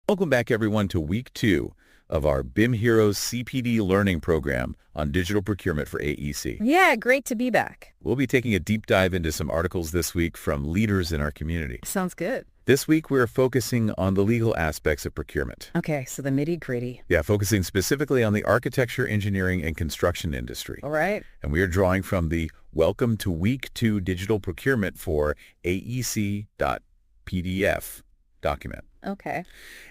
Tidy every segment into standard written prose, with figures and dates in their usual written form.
Welcome back, everyone, to Week 2 of our BIM Heroes CPD learning program on digital procurement for AEC. Yeah, great to be back. We'll be taking a deep dive into some articles this week from leaders in our community. Sounds good. This week, we're focusing on the legal aspects of procurement. Okay, so the nitty-gritty. Yeah, focusing specifically on the architecture, engineering, and construction industry. All right. And we are drawing from the Welcome to Week 2 Digital Procurement for AEC.pdf document. Okay.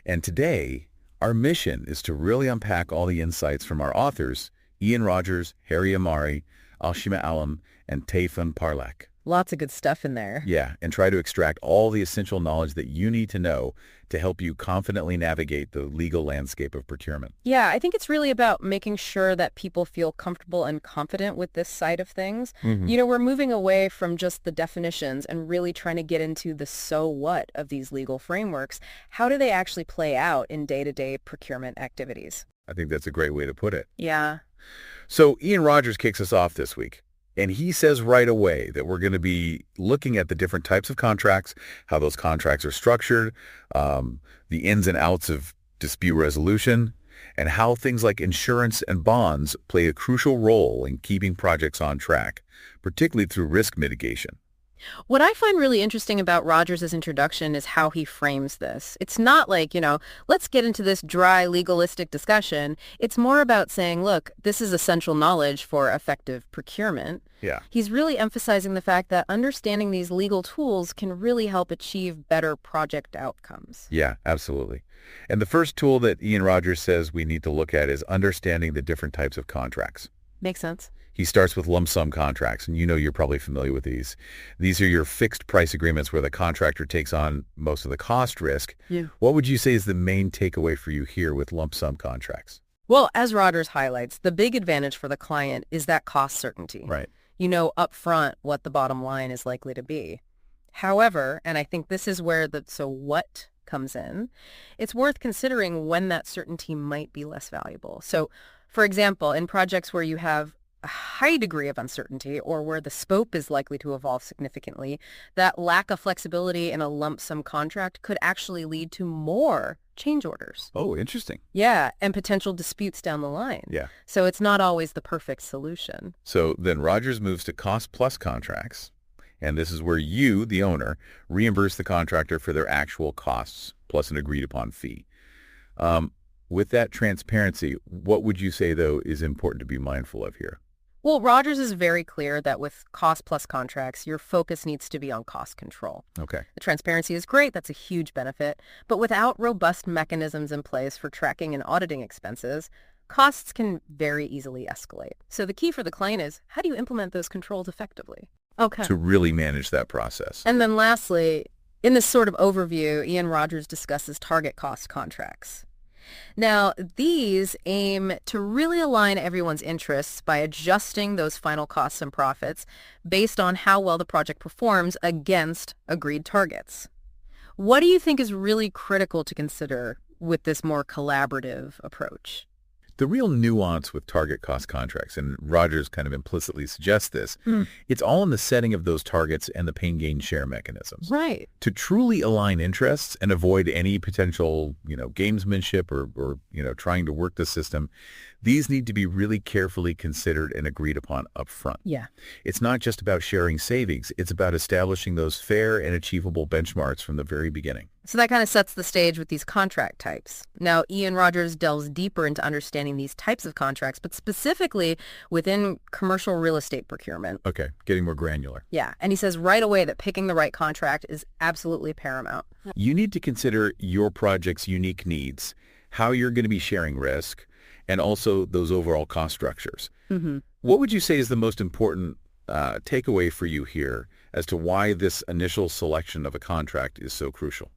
And today, our mission is to really unpack all the insights from our authors, Ian Rogers, Harri Emari, ALShimaa Allam, and Tayfun Parlak. Lots of good stuff in there. Yeah, and try to extract all the essential knowledge that you need to know to help you confidently navigate the legal landscape of procurement. Yeah, I think it's really about making sure that people feel comfortable and confident with this side of things. We're moving away from just the definitions and really trying to get into the so what of these legal frameworks. How do they actually play out in day-to-day procurement activities? I think that's a great way to put it. Yeah. So Ian Rogers kicks us off this week. And he says right away that we're going to be looking at the different types of contracts, how those contracts are structured, the ins and outs of dispute resolution, and how things like insurance and bonds play a crucial role in keeping projects on track, particularly through risk mitigation. What I find really interesting about Rogers' introduction is how he frames this. It's not like, let's get into this dry legalistic discussion. It's more about saying, look, this is essential knowledge for effective procurement. Yeah. He's really emphasizing the fact that understanding these legal tools can really help achieve better project outcomes. Yeah, absolutely. And the first tool that Ian Rogers says we need to look at is understanding the different types of contracts. Makes sense. He starts with lump sum contracts, and you're probably familiar with these. These are your fixed price agreements where the contractor takes on most of the cost risk. Yeah. What What would you say is the main takeaway for you here with lump sum contracts? Well, as Rogers highlights, the big advantage for the client is that cost certainty. Right. You know up front what the bottom line is likely to be. However, and I think this is where the so what comes in, it's worth considering when that certainty might be less valuable. So, for example, in projects where you have a high degree of uncertainty or where the scope is likely to evolve significantly, that lack of flexibility in a lump sum contract could actually lead to more change orders. Oh, interesting. Yeah, and potential disputes down the line. Yeah. So it's not always the perfect solution. So then Rogers moves to cost plus contracts, and this is where you, the owner, reimburse the contractor for their actual costs plus an agreed upon fee. With that transparency, what would you say, though, is important to be mindful of here? Well, Rogers is very clear that with cost-plus contracts, your focus needs to be on cost control. Okay. The transparency is great. That's a huge benefit. But without robust mechanisms in place for tracking and auditing expenses, costs can very easily escalate. So the key for the client is, how do you implement those controls effectively? Okay. To really manage that process. And then lastly, in this sort of overview, Ian Rogers discusses target cost contracts. Now, these aim to really align everyone's interests by adjusting those final costs and profits based on how well the project performs against agreed targets. What do you think is really critical to consider with this more collaborative approach? The real nuance with target cost contracts, and Rogers kind of implicitly suggests this, it's all in the setting of those targets and the pain gain share mechanisms. Right. To truly align interests and avoid any potential, gamesmanship or trying to work the system, these need to be really carefully considered and agreed upon up front. Yeah. It's not just about sharing savings. It's about establishing those fair and achievable benchmarks from the very beginning. So that kind of sets the stage with these contract types. Now, Ian Rogers delves deeper into understanding these types of contracts, but specifically within commercial real estate procurement. Okay, getting more granular. Yeah, and he says right away that picking the right contract is absolutely paramount. You need to consider your project's unique needs, how you're going to be sharing risk, and also those overall cost structures. What would you say is the most important takeaway for you here as to why this initial selection of a contract is so crucial?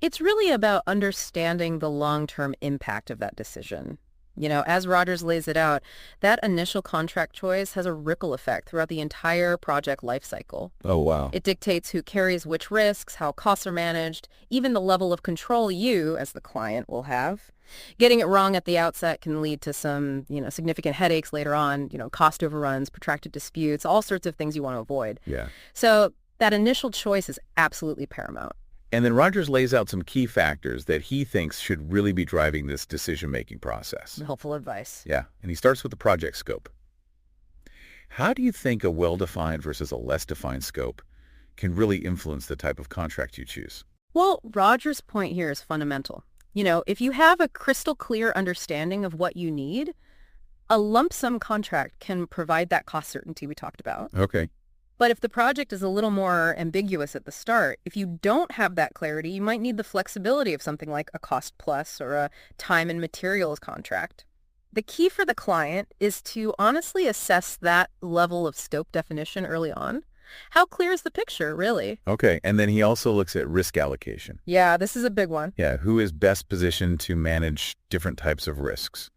It's really about understanding the long-term impact of that decision. As Rogers lays it out, that initial contract choice has a ripple effect throughout the entire project lifecycle. Oh, wow. It dictates who carries which risks, how costs are managed, even the level of control you, as the client, will have. Getting it wrong at the outset can lead to some, significant headaches later on, cost overruns, protracted disputes, all sorts of things you want to avoid. Yeah. So that initial choice is absolutely paramount. And then Rogers lays out some key factors that he thinks should really be driving this decision-making process. Helpful advice. Yeah, and he starts with the project scope. How do you think a well-defined versus a less defined scope can really influence the type of contract you choose? Well, Roger's point here is fundamental. If you have a crystal clear understanding of what you need, a lump sum contract can provide that cost certainty we talked about. Okay. But if the project is a little more ambiguous at the start, if you don't have that clarity, you might need the flexibility of something like a cost plus or a time and materials contract. The key for the client is to honestly assess that level of scope definition early on. How clear is the picture, really? Okay, and then he also looks at risk allocation. Yeah, this is a big one. Yeah, who is best positioned to manage different types of risks?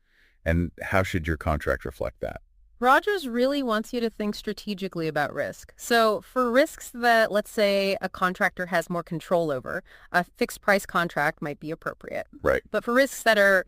And how should your contract reflect that? Rogers really wants you to think strategically about risk. So for risks that, let's say, a contractor has more control over, a fixed price contract might be appropriate. Right. But for risks that are,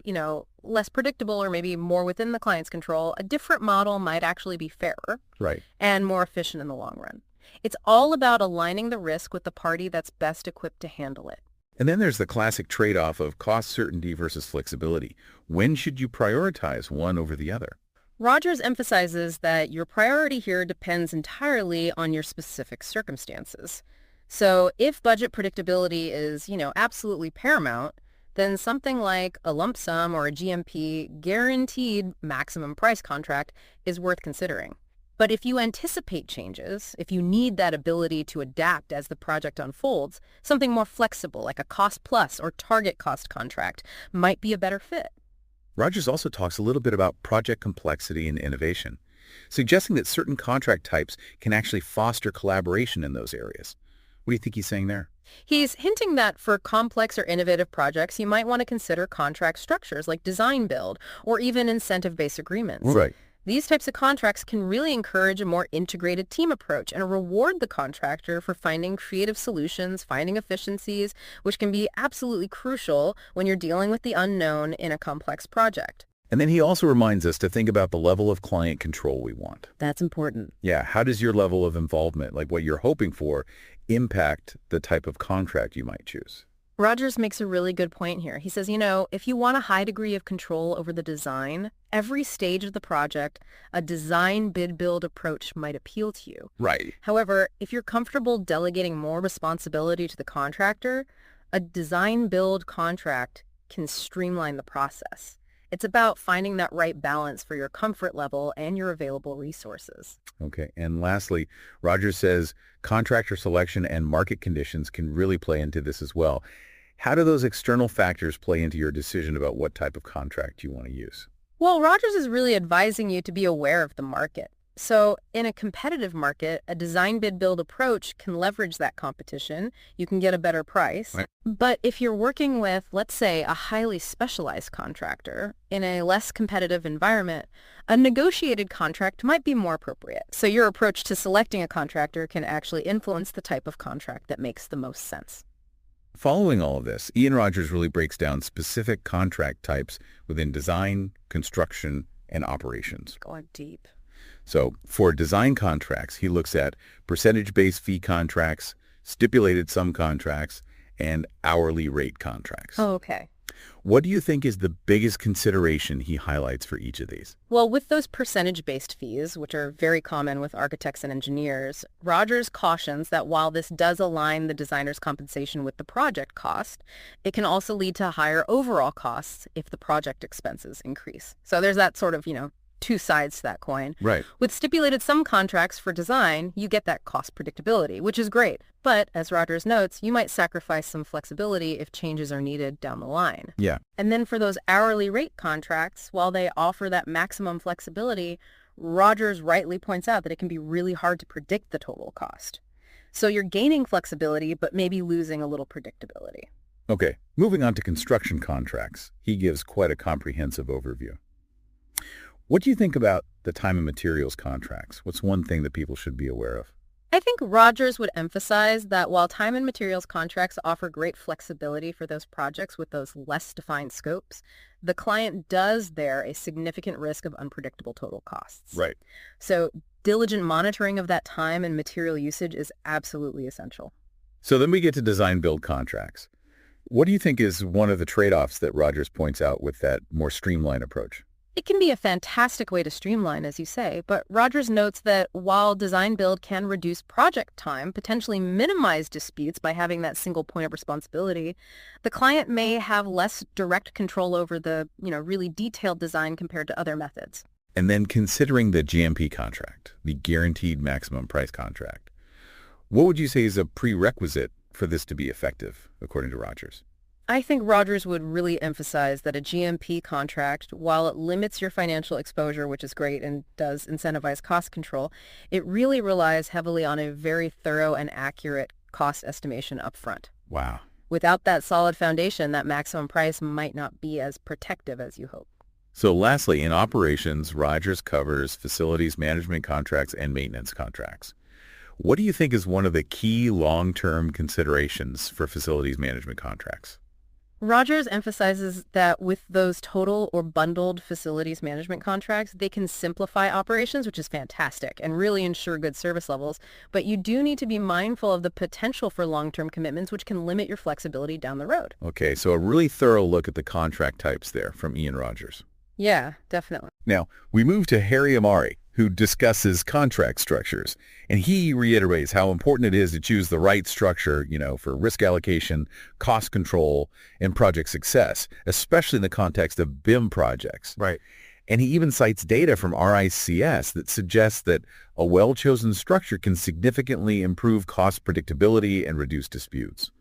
less predictable or maybe more within the client's control, a different model might actually be fairer. Right. And more efficient in the long run. It's all about aligning the risk with the party that's best equipped to handle it. And then there's the classic trade-off of cost certainty versus flexibility. When should you prioritize one over the other? Rogers emphasizes that your priority here depends entirely on your specific circumstances. So if budget predictability is, absolutely paramount, then something like a lump sum or a GMP guaranteed maximum price contract is worth considering. But if you anticipate changes, if you need that ability to adapt as the project unfolds, something more flexible like a cost plus or target cost contract might be a better fit. Rogers also talks a little bit about project complexity and innovation, suggesting that certain contract types can actually foster collaboration in those areas. What do you think he's saying there? He's hinting that for complex or innovative projects, you might want to consider contract structures like design build or even incentive-based agreements. Right. These types of contracts can really encourage a more integrated team approach and reward the contractor for finding creative solutions, finding efficiencies, which can be absolutely crucial when you're dealing with the unknown in a complex project. And then he also reminds us to think about the level of client control we want. That's important. Yeah, how does your level of involvement, like what you're hoping for, impact the type of contract you might choose? Rogers makes a really good point here. He says, if you want a high degree of control over the design, every stage of the project, a design bid build approach might appeal to you. Right. However, if you're comfortable delegating more responsibility to the contractor, a design build contract can streamline the process. It's about finding that right balance for your comfort level and your available resources. Okay. And lastly, Rogers says contractor selection and market conditions can really play into this as well. How do those external factors play into your decision about what type of contract you want to use? Well, Rogers is really advising you to be aware of the market. So in a competitive market, a design bid build approach can leverage that competition. You can get a better price. Right. But if you're working with, let's say, a highly specialized contractor in a less competitive environment, a negotiated contract might be more appropriate. So your approach to selecting a contractor can actually influence the type of contract that makes the most sense. Following all of this, Ian Rogers really breaks down specific contract types within design, construction, and operations. Going deep. So for design contracts, he looks at percentage-based fee contracts, stipulated sum contracts, and hourly rate contracts. Oh, okay. What do you think is the biggest consideration he highlights for each of these? Well, with those percentage-based fees, which are very common with architects and engineers, Rogers cautions that while this does align the designer's compensation with the project cost, it can also lead to higher overall costs if the project expenses increase. So there's that sort of, two sides to that coin. Right. With stipulated sum contracts for design, you get that cost predictability, which is great. But as Rogers notes, you might sacrifice some flexibility if changes are needed down the line. Yeah. And then for those hourly rate contracts, while they offer that maximum flexibility, Rogers rightly points out that it can be really hard to predict the total cost. So you're gaining flexibility, but maybe losing a little predictability. Okay, moving on to construction contracts. He gives quite a comprehensive overview. What do you think about the time and materials contracts? What's one thing that people should be aware of? I think Rogers would emphasize that while time and materials contracts offer great flexibility for those projects with those less defined scopes, the client does bear a significant risk of unpredictable total costs. Right. So diligent monitoring of that time and material usage is absolutely essential. So then we get to design-build contracts. What do you think is one of the trade-offs that Rogers points out with that more streamlined approach? It can be a fantastic way to streamline, as you say, but Rogers notes that while design build can reduce project time, potentially minimize disputes by having that single point of responsibility, the client may have less direct control over the, really detailed design compared to other methods. And then considering the GMP contract, the guaranteed maximum price contract, what would you say is a prerequisite for this to be effective, according to Rogers? I think Rogers would really emphasize that a GMP contract, while it limits your financial exposure, which is great and does incentivize cost control, it really relies heavily on a very thorough and accurate cost estimation upfront. Wow. Without that solid foundation, that maximum price might not be as protective as you hope. So lastly, in operations, Rogers covers facilities management contracts and maintenance contracts. What do you think is one of the key long-term considerations for facilities management contracts? Rogers emphasizes that with those total or bundled facilities management contracts, they can simplify operations, which is fantastic, and really ensure good service levels. But you do need to be mindful of the potential for long-term commitments, which can limit your flexibility down the road. Okay, so a really thorough look at the contract types there from Ian Rogers. Yeah, definitely. Now, we move to Harri Emari, who discusses contract structures, and he reiterates how important it is to choose the right structure, for risk allocation, cost control, and project success, especially in the context of BIM projects. Right. And he even cites data from RICS that suggests that a well-chosen structure can significantly improve cost predictability and reduce disputes.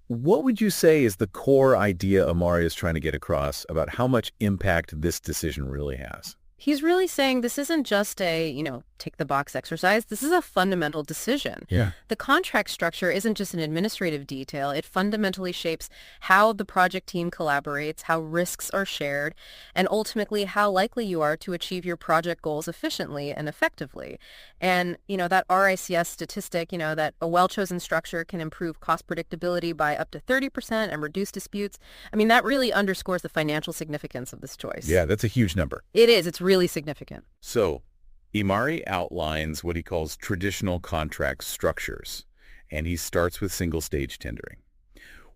What would you say is the core idea Emari is trying to get across about how much impact this decision really has? He's really saying this isn't just a, tick the box exercise. This is a fundamental decision. Yeah. The contract structure isn't just an administrative detail. It fundamentally shapes how the project team collaborates, how risks are shared, and ultimately how likely you are to achieve your project goals efficiently and effectively. And, that RICS statistic, that a well-chosen structure can improve cost predictability by up to 30% and reduce disputes. I mean, that really underscores the financial significance of this choice. Yeah, that's a huge number. It is. It's really significant. So, Emari outlines what he calls traditional contract structures, and he starts with single-stage tendering.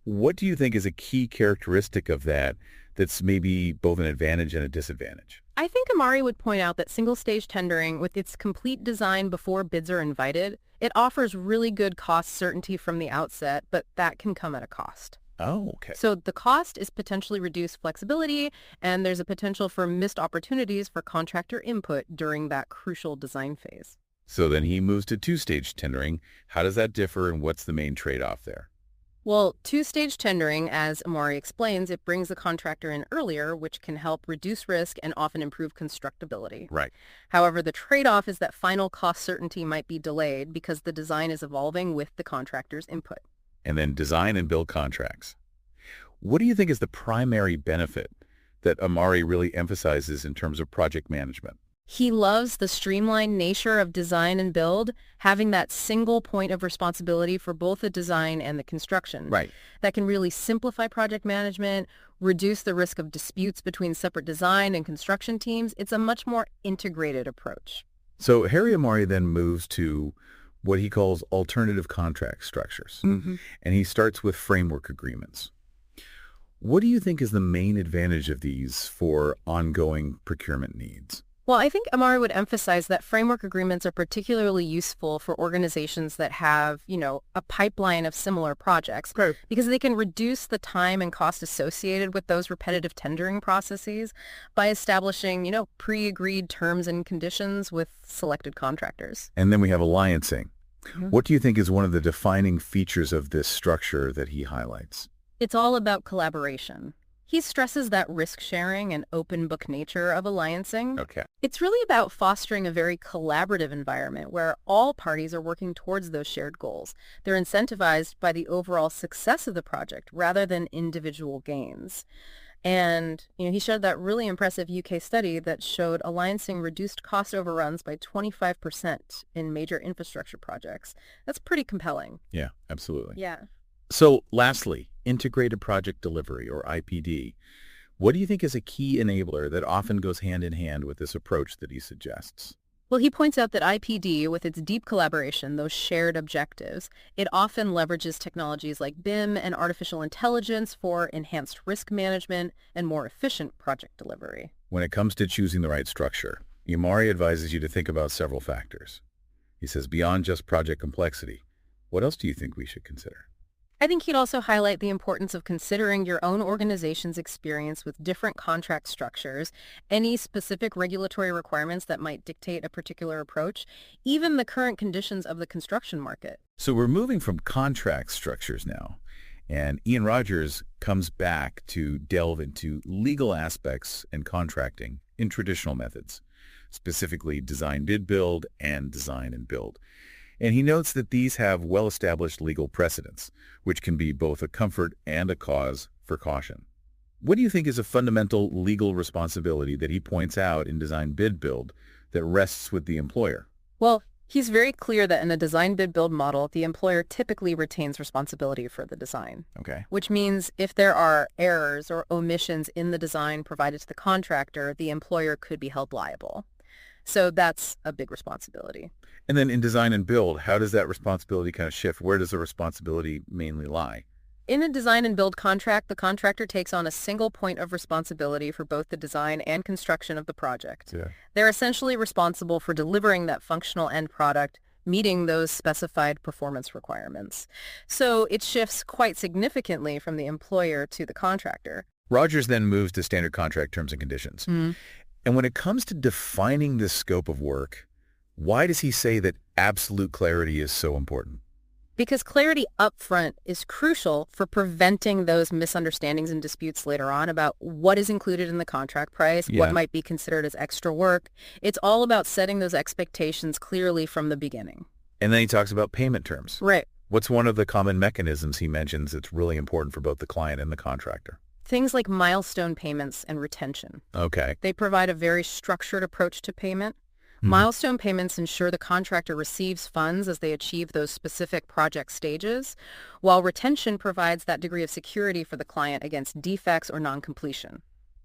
What do you think is a key characteristic of that that's maybe both an advantage and a disadvantage? I think Emari would point out that single-stage tendering, with its complete design before bids are invited, it offers really good cost certainty from the outset, but that can come at a cost. Oh, okay. So the cost is potentially reduced flexibility, and there's a potential for missed opportunities for contractor input during that crucial design phase. So then he moves to two-stage tendering. How does that differ, and what's the main trade-off there? Well, two-stage tendering, as Emari explains, it brings the contractor in earlier, which can help reduce risk and often improve constructability. Right. However, the trade-off is that final cost certainty might be delayed because the design is evolving with the contractor's input. And then design and build contracts. What do you think is the primary benefit that Emari really emphasizes in terms of project management? He loves the streamlined nature of design and build, having that single point of responsibility for both the design and the construction. Right. That can really simplify project management, reduce the risk of disputes between separate design and construction teams. It's a much more integrated approach. So Harri Emari then moves to what he calls alternative contract structures. Mm-hmm. And he starts with framework agreements. What do you think is the main advantage of these for ongoing procurement needs? Well, I think Emari would emphasize that framework agreements are particularly useful for organizations that have, a pipeline of similar projects, Right. because they can reduce the time and cost associated with those repetitive tendering processes by establishing, pre-agreed terms and conditions with selected contractors. And then we have alliancing. Mm-hmm. What do you think is one of the defining features of this structure that he highlights? It's all about collaboration. He stresses that risk-sharing and open-book nature of alliancing. Okay. It's really about fostering a very collaborative environment where all parties are working towards those shared goals. They're incentivized by the overall success of the project rather than individual gains. And, he showed that really impressive UK study that showed alliancing reduced cost overruns by 25% in major infrastructure projects. That's pretty compelling. Yeah, absolutely. Yeah. So lastly, integrated project delivery, or IPD. What do you think is a key enabler that often goes hand in hand with this approach that he suggests? Well, he points out that IPD, with its deep collaboration, those shared objectives, it often leverages technologies like BIM and artificial intelligence for enhanced risk management and more efficient project delivery. When it comes to choosing the right structure, Emari advises you to think about several factors. He says beyond just project complexity, what else do you think we should consider? I think he'd also highlight the importance of considering your own organization's experience with different contract structures, any specific regulatory requirements that might dictate a particular approach, even the current conditions of the construction market. So we're moving from contract structures now, and Ian Rogers comes back to delve into legal aspects and contracting in traditional methods, specifically design bid build and design and build. And he notes that these have well-established legal precedents, which can be both a comfort and a cause for caution. What do you think is a fundamental legal responsibility that he points out in design bid build that rests with the employer? Well, he's very clear that in a design bid build model, the employer typically retains responsibility for the design. Okay. Which means if there are errors or omissions in the design provided to the contractor, the employer could be held liable. So that's a big responsibility. And then in design and build, how does that responsibility kind of shift? Where does the responsibility mainly lie? In a design and build contract, the contractor takes on a single point of responsibility for both the design and construction of the project. Yeah. They're essentially responsible for delivering that functional end product, meeting those specified performance requirements. So it shifts quite significantly from the employer to the contractor. Rogers then moves to standard contract terms and conditions. And when it comes to defining this scope of work, why does he say that absolute clarity is so important? Because clarity up front is crucial for preventing those misunderstandings and disputes later on about what is included in the contract price, what might be considered as extra work. It's all about setting those expectations clearly from the beginning. And then he talks about payment terms. Right. What's one of the common mechanisms he mentions that's really important for both the client and the contractor? Things like milestone payments and retention. Okay. They provide a very structured approach to payment. Milestone payments ensure the contractor receives funds as they achieve those specific project stages, while retention provides that degree of security for the client against defects or non-completion.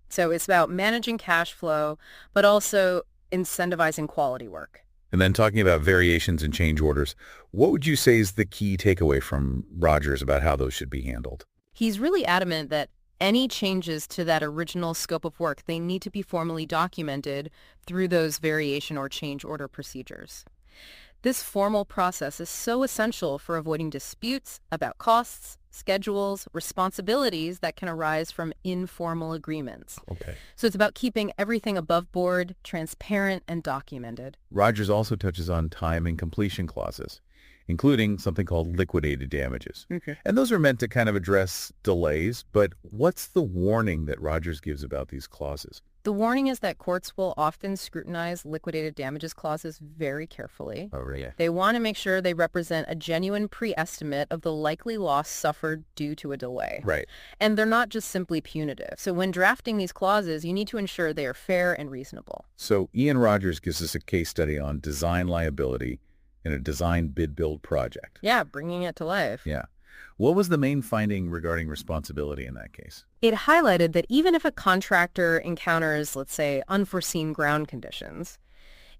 So it's about managing cash flow, but also incentivizing quality work. And then talking about variations and change orders, what would you say is the key takeaway from Rogers about how those should be handled? He's really adamant that any changes to that original scope of work, they need to be formally documented through those variation or change order procedures. This formal process is so essential for avoiding disputes about costs, schedules, responsibilities that can arise from informal agreements. Okay. So it's about keeping everything above board, transparent, and documented. Rogers also touches on time and completion clauses, including something called liquidated damages. Okay. And those are meant to kind of address delays, but what's the warning that Rogers gives about these clauses? The warning is that courts will often scrutinize liquidated damages clauses very carefully. Oh, really? They want to make sure they represent a genuine pre-estimate of the likely loss suffered due to a delay. Right. And they're not just simply punitive. So when drafting these clauses, you need to ensure they are fair and reasonable. So Ian Rogers gives us a case study on design liability in a design bid build project. Yeah, bringing it to life. Yeah. What was the main finding regarding responsibility in that case? It highlighted that even if a contractor encounters, let's say, unforeseen ground conditions,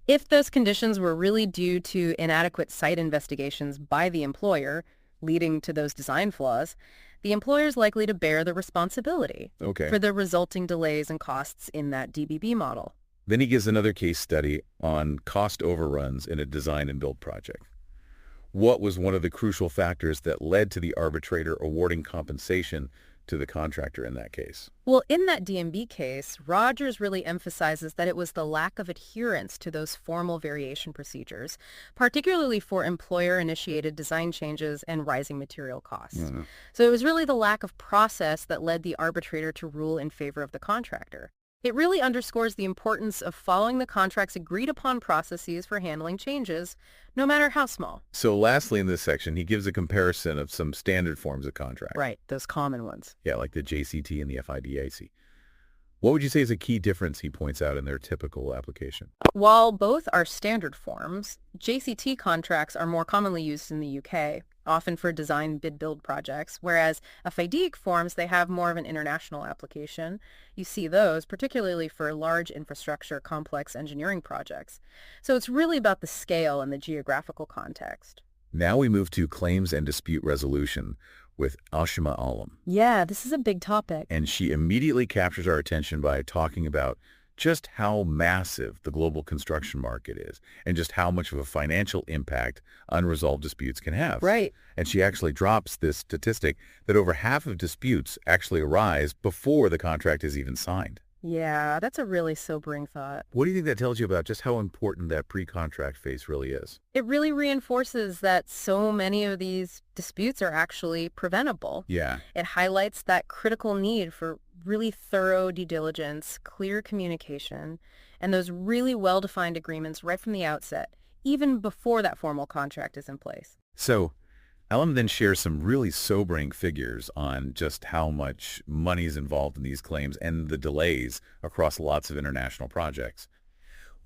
if those conditions were really due to inadequate site investigations by the employer, leading to those design flaws, the employer is likely to bear the responsibility for the resulting delays and costs in that DBB model. Then he gives another case study on cost overruns in a design and build project. What was one of the crucial factors that led to the arbitrator awarding compensation to the contractor in that case? Well, in that DMB case, Rogers really emphasizes that it was the lack of adherence to those formal variation procedures, particularly for employer-initiated design changes and rising material costs. So it was really the lack of process that led the arbitrator to rule in favor of the contractor. It really underscores the importance of following the contract's agreed-upon processes for handling changes, no matter how small. So lastly in this section, he gives a comparison of some standard forms of contract. Right, those common ones. Yeah, like the JCT and the FIDIC. What would you say is a key difference he points out in their typical application? While both are standard forms, JCT contracts are more commonly used in the UK. often for design bid-build projects, whereas FIDIC forms, they have more of an international application. You see those, particularly for large infrastructure, complex engineering projects. So it's really about the scale and the geographical context. Now we move to claims and dispute resolution with ALShimaa Allam. Yeah, this is a big topic. And she immediately captures our attention by talking about just how massive the global construction market is and just how much of a financial impact unresolved disputes can have. Right. And she actually drops this statistic that over half of disputes actually arise before the contract is even signed. Yeah, that's a really sobering thought. What do you think that tells you about just how important that pre-contract phase really is? It really reinforces that so many of these disputes are actually preventable. Yeah. It highlights that critical need for really thorough due diligence, clear communication, and those really well-defined agreements right from the outset, even before that formal contract is in place. So, Allam then shares some really sobering figures on just how much money is involved in these claims and the delays across lots of international projects.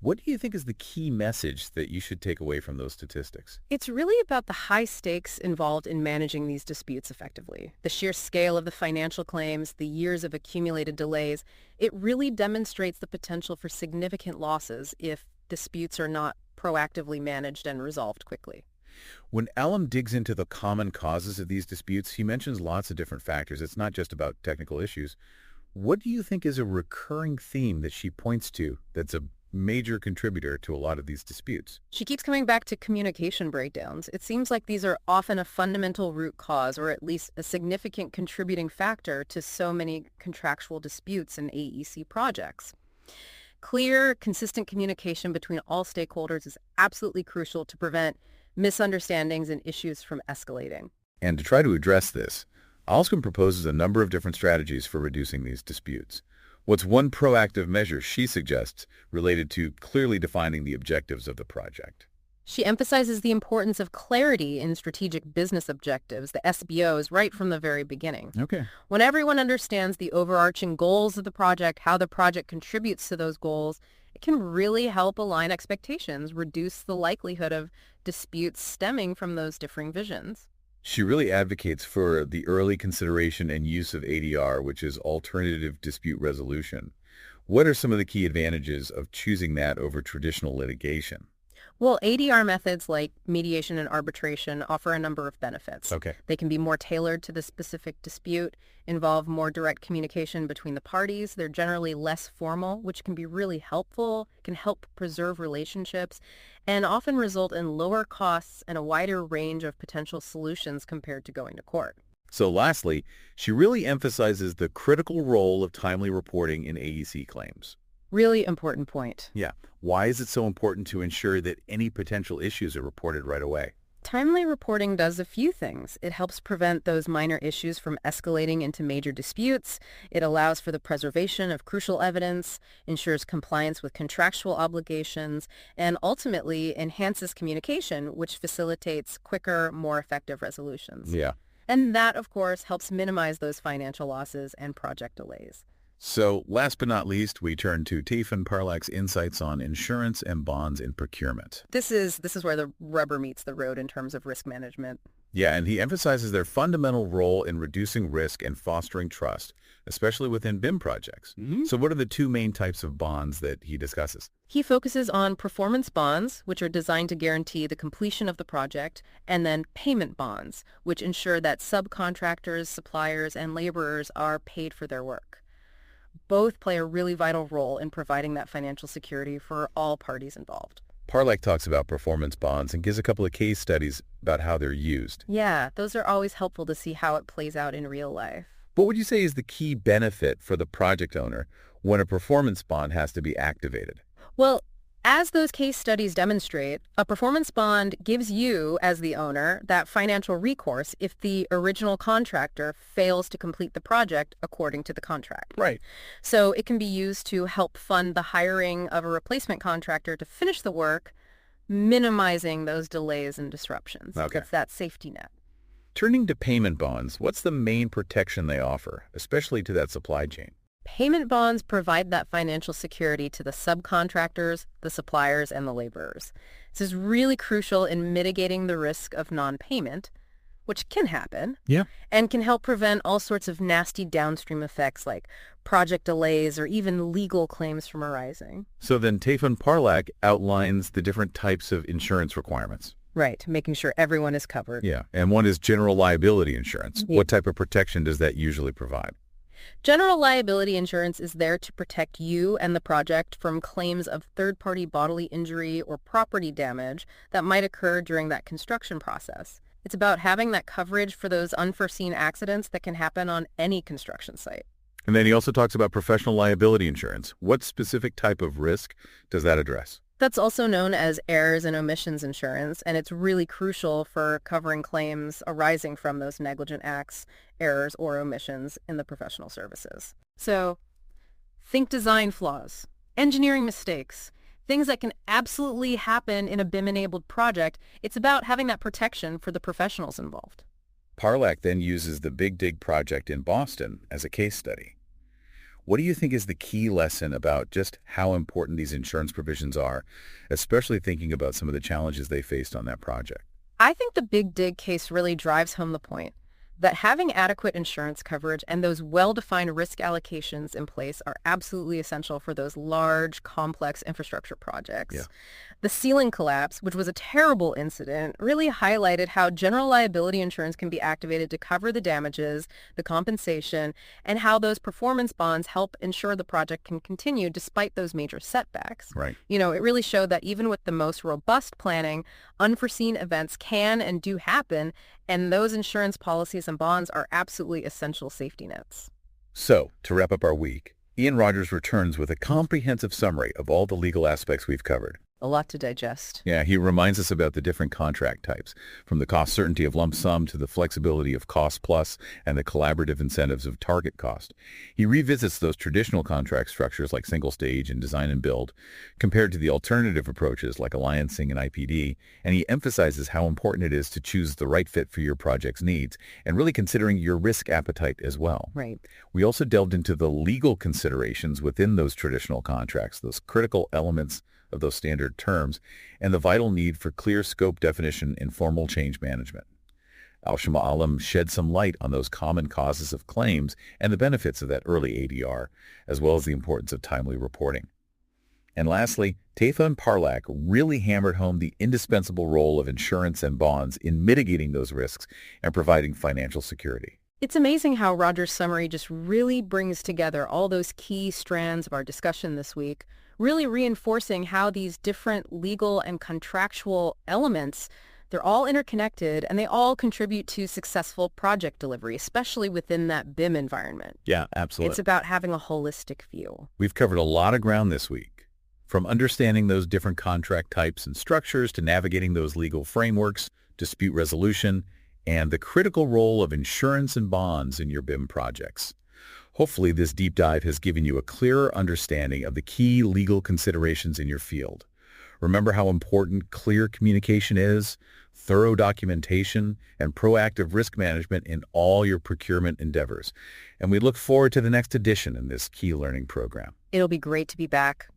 What do you think is the key message that you should take away from those statistics? It's really about the high stakes involved in managing these disputes effectively. The sheer scale of the financial claims, the years of accumulated delays, it really demonstrates the potential for significant losses if disputes are not proactively managed and resolved quickly. When Allam digs into the common causes of these disputes, he mentions lots of different factors. It's not just about technical issues. What do you think is a recurring theme that she points to that's a major contributor to a lot of these disputes? She keeps coming back to communication breakdowns. It seems like these are often a fundamental root cause, or at least a significant contributing factor to so many contractual disputes in AEC projects. Clear, consistent communication between all stakeholders is absolutely crucial to prevent misunderstandings and issues from escalating. And to try to address this, Alscom proposes a number of different strategies for reducing these disputes. What's one proactive measure she suggests related to clearly defining the objectives of the project? She emphasizes the importance of clarity in strategic business objectives, the SBOs, right from the very beginning. Okay. When everyone understands the overarching goals of the project, how the project contributes to those goals, it can really help align expectations, reduce the likelihood of disputes stemming from those differing visions. She really advocates for the early consideration and use of ADR, which is alternative dispute resolution. What are some of the key advantages of choosing that over traditional litigation? Well, ADR methods like mediation and arbitration offer a number of benefits. Okay. They can be more tailored to the specific dispute, involve more direct communication between the parties. They're generally less formal, which can be really helpful, can help preserve relationships, and often result in lower costs and a wider range of potential solutions compared to going to court. So lastly, she really emphasizes the critical role of timely reporting in AEC claims. Really important point. Yeah. Why is it so important to ensure that any potential issues are reported right away? Timely reporting does a few things. It helps prevent those minor issues from escalating into major disputes. It allows for the preservation of crucial evidence, ensures compliance with contractual obligations, and ultimately enhances communication, which facilitates quicker, more effective resolutions. Yeah. And that, of course, helps minimize those financial losses and project delays. So last but not least, we turn to Tayfun Parlak's insights on insurance and bonds in procurement. This is where the rubber meets the road in terms of risk management. Yeah, and he emphasizes their fundamental role in reducing risk and fostering trust, especially within BIM projects. So what are the two main types of bonds that he discusses? He focuses on performance bonds, which are designed to guarantee the completion of the project, and then payment bonds, which ensure that subcontractors, suppliers, and laborers are paid for their work. Both play a really vital role in providing that financial security for all parties involved. Parlak talks about performance bonds and gives a couple of case studies about how they're used. Yeah, those are always helpful to see how it plays out in real life. What would you say is the key benefit for the project owner when a performance bond has to be activated? Well, as those case studies demonstrate, a performance bond gives you, as the owner, that financial recourse if the original contractor fails to complete the project according to the contract. Right. So it can be used to help fund the hiring of a replacement contractor to finish the work, minimizing those delays and disruptions. Okay. It's that safety net. Turning to payment bonds, what's the main protection they offer, especially to that supply chain? Payment bonds provide that financial security to the subcontractors, the suppliers, and the laborers. This is really crucial in mitigating the risk of non-payment. which can happen, Yeah. and can help prevent all sorts of nasty downstream effects like project delays or even legal claims from arising. So then Tayfun Parlak outlines the different types of insurance requirements. Right, making sure everyone is covered. Yeah, and one is general liability insurance. Yeah. What type of protection does that usually provide? General liability insurance is there to protect you and the project from claims of third-party bodily injury or property damage that might occur during that construction process. It's about having that coverage for those unforeseen accidents that can happen on any construction site. And then he also talks about professional liability insurance. What specific type of risk does that address? That's also known as errors and omissions insurance, and it's really crucial for covering claims arising from those negligent acts, errors, or omissions in the professional services. So think design flaws, engineering mistakes, things that can absolutely happen in a BIM-enabled project. It's about having that protection for the professionals involved. Parlak then uses the Big Dig project in Boston as a case study. What do you think is the key lesson about just how important these insurance provisions are, especially thinking about some of the challenges they faced on that project? I think the Big Dig case really drives home the point that having adequate insurance coverage and those well-defined risk allocations in place are absolutely essential for those large, complex infrastructure projects. Yeah. The ceiling collapse, which was a terrible incident, really highlighted how general liability insurance can be activated to cover the damages, the compensation, and how those performance bonds help ensure the project can continue despite those major setbacks. Right. It really showed that even with the most robust planning, unforeseen events can and do happen, and those insurance policies and bonds are absolutely essential safety nets. So, to wrap up our week, Ian Rogers returns with a comprehensive summary of all the legal aspects we've covered. A lot to digest. Yeah, he reminds us about the different contract types, from the cost certainty of lump sum to the flexibility of cost plus and the collaborative incentives of target cost. He revisits those traditional contract structures like single stage and design and build, compared to the alternative approaches like alliancing and IPD, and he emphasizes how important it is to choose the right fit for your project's needs and really considering your risk appetite as well. Right. We also delved into the legal considerations within those traditional contracts, those critical elements of those standard terms, and the vital need for clear scope definition and formal change management. ALShimaa Allam shed some light on those common causes of claims and the benefits of that early ADR, as well as the importance of timely reporting. And lastly, Tayfun Parlak really hammered home the indispensable role of insurance and bonds in mitigating those risks and providing financial security. It's amazing how Roger's summary just really brings together all those key strands of our discussion this week, really reinforcing how these different legal and contractual elements, they're all interconnected and they all contribute to successful project delivery, especially within that BIM environment. Yeah, absolutely. It's about having a holistic view. We've covered a lot of ground this week, from understanding those different contract types and structures to navigating those legal frameworks, dispute resolution, and the critical role of insurance and bonds in your BIM projects. Hopefully, this deep dive has given you a clearer understanding of the key legal considerations in your field. Remember how important clear communication is, thorough documentation, and proactive risk management in all your procurement endeavors. And we look forward to the next edition in this key learning program. It'll be great to be back.